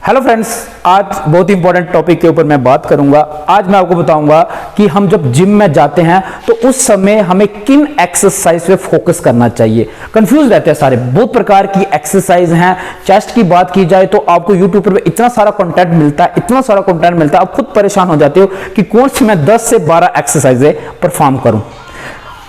Hello friends, आज बहुत important topic के ऊपर मैं बात करूंगा। आज मैं आपको बताऊंगा कि हम जब जिम में जाते हैं तो उस समय हमें किन एक्सरसाइज पे फोकस करना चाहिए। कंफ्यूज रहते हैं सारे, बहुत प्रकार की एक्सरसाइज हैं। चेस्ट की बात की जाए तो आपको यूट्यूब पर इतना सारा कंटेंट मिलता है, इतना सारा कंटेंट मिलता है, आप खुद परेशान हो जाते हो कि कौन सी मैं 10 से 12 एक्सरसाइजें परफॉर्म करूं।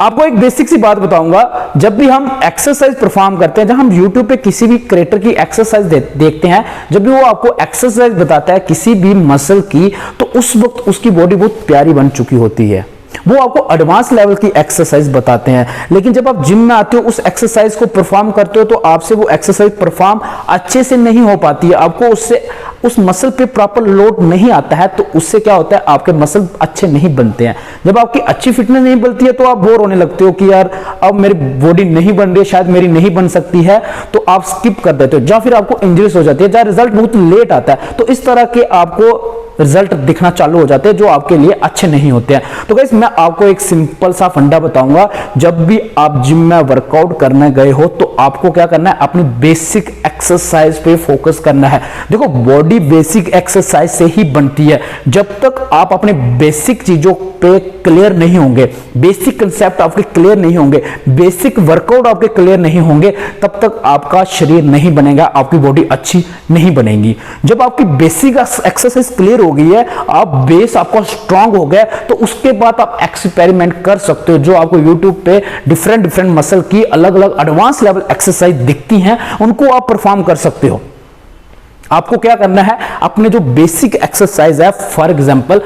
आपको एक बेसिक सी बात बताऊंगा, जब भी हम एक्सरसाइज परफॉर्म करते हैं, जब हम YouTube पे किसी भी क्रिएटर की एक्सरसाइज देखते हैं, जब भी वो आपको एक्सरसाइज बताता है किसी भी मसल की, तो उस वक्त उसकी बॉडी बहुत प्यारी बन चुकी होती है। वो आपको एडवांस लेवल की एक्सरसाइज बताते हैं, लेकिन जब आप जिम में आते हो, उस एक्सरसाइज को परफॉर्म करते हो, तो आपसे वो एक्सरसाइज परफॉर्म अच्छे से नहीं हो पाती है। आपको उससे उस मसल पे प्रॉपर लोड नहीं आता है, तो उससे क्या होता है, आपके मसल अच्छे नहीं बनते हैं। जब आपकी अच्छी फिटनेस नहीं बनती है तो आप बोर होने लगते हो कि यार अब मेरी बॉडी नहीं बन रही है, शायद मेरी नहीं बन सकती है, तो आप स्किप कर देते हो, या फिर आपको इंजरीज हो जाती है, या रिजल्ट बहुत लेट आता है। तो इस तरह के आपको रिजल्ट दिखना चालू हो जाते हैं जो आपके लिए अच्छे नहीं होते हैं। तो गाइस, मैं आपको एक सिंपल सा फंडा बताऊंगा। जब भी आप जिम में वर्कआउट करने गए हो तो आपको क्या करना है, अपनी बेसिक एक्सरसाइज पे फोकस करना है। देखो, बॉडी बेसिक एक्सरसाइज से ही बनती है। जब तक आप अपने बेसिक चीजों पे क्लियर नहीं होंगे, बेसिक कंसेप्ट आपके क्लियर नहीं होंगे, बेसिक वर्कआउट आपके क्लियर नहीं होंगे, तब तक आपका शरीर नहीं बनेगा, आपकी बॉडी अच्छी नहीं बनेगी। जब आपकी बेसिक एक्सरसाइज क्लियर हो गई है, आप बेस आपका स्ट्रांग हो गया, तो उसके बाद आप एक्सपेरिमेंट कर सकते हो। जो आपको यूट्यूब पे डिफरेंट मसल की अलग अलग एडवांस लेवल एक्सरसाइज दिखती हैं, उनको आप परफॉर्म कर सकते हो। आपको क्या करना है, अपने जो बेसिक एक्सरसाइज है, फॉर एग्जांपल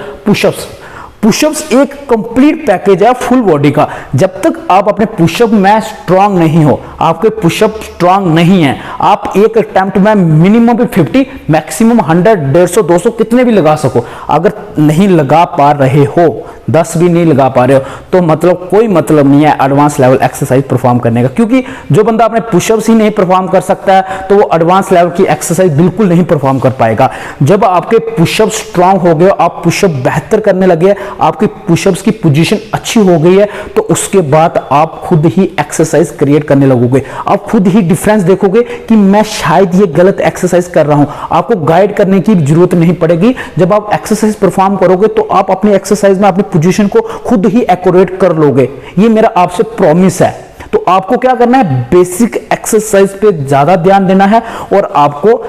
पुशअप्स एक कंप्लीट पैकेज है फुल बॉडी का। जब तक आप अपने पुशअप में स्ट्रांग नहीं हो, आपके पुशअप स्ट्रांग नहीं है, आप एक अटेम्प्ट में मिनिमम 50, मैक्सिमम 100, 150, 200 कितने भी लगा सको। अगर नहीं लगा पा रहे हो, 10 भी नहीं लगा पा रहे हो, तो मतलब कोई मतलब नहीं है एडवांस लेवल एक्सरसाइज परफॉर्म करने का। क्योंकि जो बंदा अपने पुशअप्स ही नहीं परफॉर्म कर सकता है, तो वो एडवांस लेवल की एक्सरसाइज बिल्कुल नहीं परफॉर्म कर पाएगा। जब आपके पुशअप स्ट्रांग हो गए, आप पुशअप बेहतर करने लगे, आपकी पुशअप्स की पोजीशन अच्छी हो गई है, तो उसके बाद आप खुद ही एक्सरसाइज क्रिएट करने लगोगे। आप खुद ही डिफरेंस देखोगे कि मैं शायद ये गलत एक्सरसाइज कर रहा हूं। आपको गाइड करने की जरूरत नहीं पड़ेगी। जब आप एक्सरसाइज परफॉर्म करोगे तो आप अपनी एक्सरसाइज में अपनी पोजीशन को खुद ही एक्यूरेट कर लोगे। ये मेरा आपसे प्रॉमिस है। तो आपको क्या करना है, बेसिक एक्सरसाइज पे ज्यादा ध्यान देना है और आपको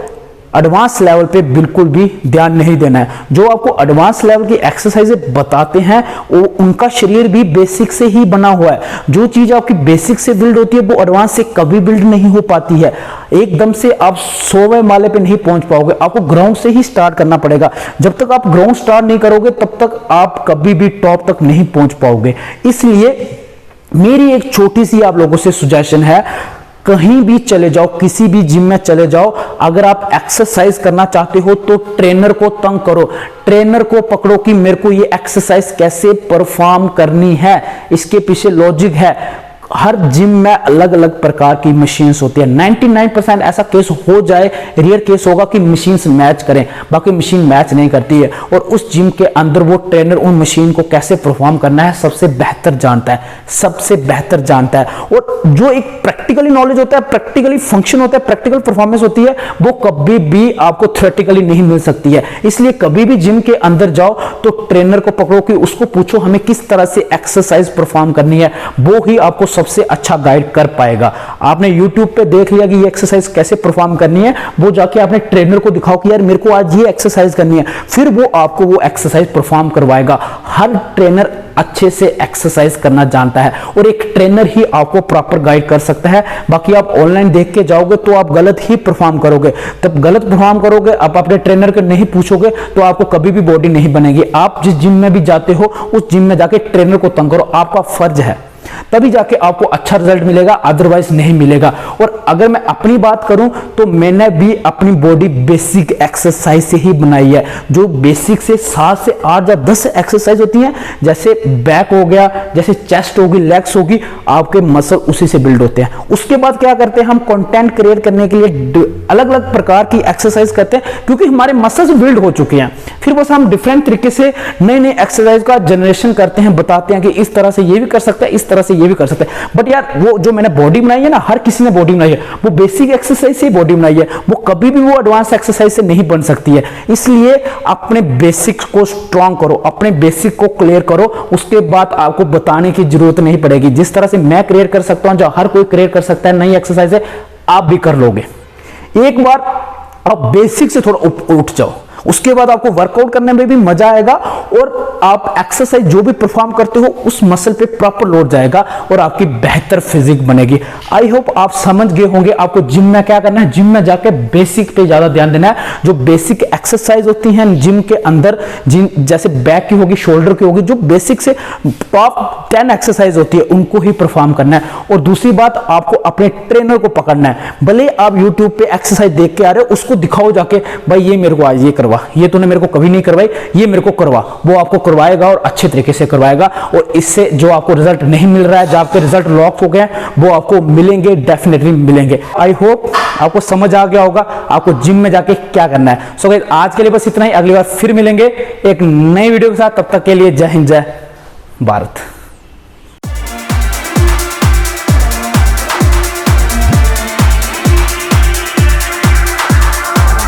एडवांस लेवल पे बिल्कुल भी ध्यान नहीं देना है। जो आपको एडवांस लेवल की एक्सरसाइजें बताते हैं, वो उनका शरीर भी बेसिक से ही बना हुआ है। जो चीज आपकी बेसिक से बिल्ड होती है, वो एडवांस से कभी बिल्ड नहीं हो पाती है। एकदम से आप 100वें माले पे नहीं पहुंच पाओगे, आपको ग्राउंड से ही स्टार्ट करना पड़ेगा। जब तक आप ग्राउंड स्टार्ट नहीं करोगे, तब तक आप कभी भी टॉप तक नहीं पहुंच पाओगे। इसलिए मेरी एक छोटी सी आप लोगों से सुजेशन है, कहीं भी चले जाओ, किसी भी जिम में चले जाओ, अगर आप एक्सरसाइज करना चाहते हो तो ट्रेनर को तंग करो, ट्रेनर को पकड़ो कि मेरे को ये एक्सरसाइज कैसे परफॉर्म करनी है। इसके पीछे लॉजिक है। हर जिम में अलग अलग प्रकार की मशीन्स होती है। 99% ऐसा केस हो जाए, रेयर केस होगा कि मशीन्स मैच करें, बाकी मशीन मैच नहीं करती है। और उस जिम के अंदर वो ट्रेनर उन मशीन को कैसे परफॉर्म करना है सबसे बेहतर जानता है, सबसे बेहतर जानता है। और जो एक प्रैक्टिकली नॉलेज होता है, प्रैक्टिकली फंक्शन होता है, प्रैक्टिकल परफॉर्मेंस होती है, वो कभी भी आपको थ्योरेटिकली नहीं मिल सकती है। इसलिए कभी भी जिम के अंदर जाओ तो ट्रेनर को पकड़ो कि उसको पूछो हमें किस तरह से एक्सरसाइज परफॉर्म करनी है, वो ही आपको सबसे अच्छा गाइड कर पाएगा। आपने YouTube पे देख लिया कि ये एक्सरसाइज कैसे परफॉर्म करनी है, वो जाके अपने ट्रेनर को दिखाओ कि यार मेरे को आज ये एक्सरसाइज करनी है, फिर वो आपको वो एक्सरसाइज परफॉर्म करवाएगा। हर ट्रेनर अच्छे से एक्सरसाइज करना जानता है और एक ट्रेनर ही आपको प्रॉपर गाइड कर सकता है। बाकी आप ऑनलाइन देख के जाओगे तो आप गलत ही परफॉर्म करोगे। तब गलत परफॉर्म करोगे, आप अपने ट्रेनर को नहीं पूछोगे, तो आपको कभी भी बॉडी नहीं बनेगी। आप जिस जिम में भी जाते हो, उस जिम में जाके ट्रेनर को तंग करो, आपका फर्ज है, तभी जाके आपको अच्छा रिजल्ट मिलेगा, अदरवाइज नहीं मिलेगा। और अगर मैं अपनी बात करूं तो मैंने भी अपनी बॉडी बेसिक एक्सरसाइज से ही बनाई है। जो बेसिक से 7 से 8 या 10 एक्सरसाइज होती हैं, जैसे बैक हो गया, जैसे चेस्ट होगी, लेग्स होगी, आपके मसल उसी से बिल्ड होते हैं। उसके बाद क्या करते हैं, हम कंटेंट क्रिएट करने के लिए अलग अलग प्रकार की एक्सरसाइज करते हैं, क्योंकि हमारे मसल्स बिल्ड हो चुके हैं। फिर बस हम डिफरेंट तरीके से नए नए एक्सरसाइज का जनरेशन करते हैं, बताते हैं कि इस तरह से ये भी कर सकते हैं, इस तरह से ये भी कर सकते हैं। बट यार वो जो मैंने बॉडी बनाई है ना, हर किसी ने बॉडी बनाई है, वो बेसिक एक्सरसाइज से बॉडी बनाई है, वो कभी भी वो एडवांस एक्सरसाइज से नहीं बन सकती है। इसलिए अपने बेसिक्स को स्ट्रांग करो, अपने बेसिक को क्लियर करो, उसके बाद आपको बताने की जरूरत नहीं पड़ेगी। जिस तरह से मैं क्लियर कर सकता हूं, जो हर कोई क्लियर कर सकता है, नई एक्सरसाइज है, आप भी कर लोगे। एक बार आप बेसिक से थोड़ा उठ जाओ, उसके बाद आपको वर्कआउट करने में भी मजा आएगा और आप एक्सरसाइज जो भी परफॉर्म करते हो उस मसल पे प्रॉपर लोड जाएगा और आपकी बेहतर फिजिक बनेगी। आई होप आप समझ गए होंगे आपको जिम में क्या करना है। जिम में जाके बेसिक पे ज्यादा ध्यान देना है। जो बेसिक एक्सरसाइज होती हैं जिम के अंदर, जिम जैसे बैक की होगी, शोल्डर की होगी, जो बेसिक से टॉप 10 एक्सरसाइज होती है उनको ही परफॉर्म करना है। और दूसरी बात, आपको अपने ट्रेनर को पकड़ना है। भले आप यूट्यूब पे एक्सरसाइज देख के आ रहे हो, उसको दिखाओ जाके, भाई ये मेरे को आज ये करवा, ये तूने मेरे को कभी नहीं करवाई, ये मेरे को करवा। वो आपको करवाएगा और अच्छे तरीके से करवाएगा। और इससे जो आपको रिजल्ट नहीं मिल रहा है, जो आपके रिजल्ट लॉक हो गए, वो आपको मिलेंगे, डेफिनेटली मिलेंगे। आई होप आपको समझ आ गया होगा आपको जिम में जाके क्या करना है। सो गाइस, आज के लिए बस इतना ही। अगली बार फिर मिलेंगे एक नई वीडियो के साथ। तब तक के लिए जय हिंद, जय भारत।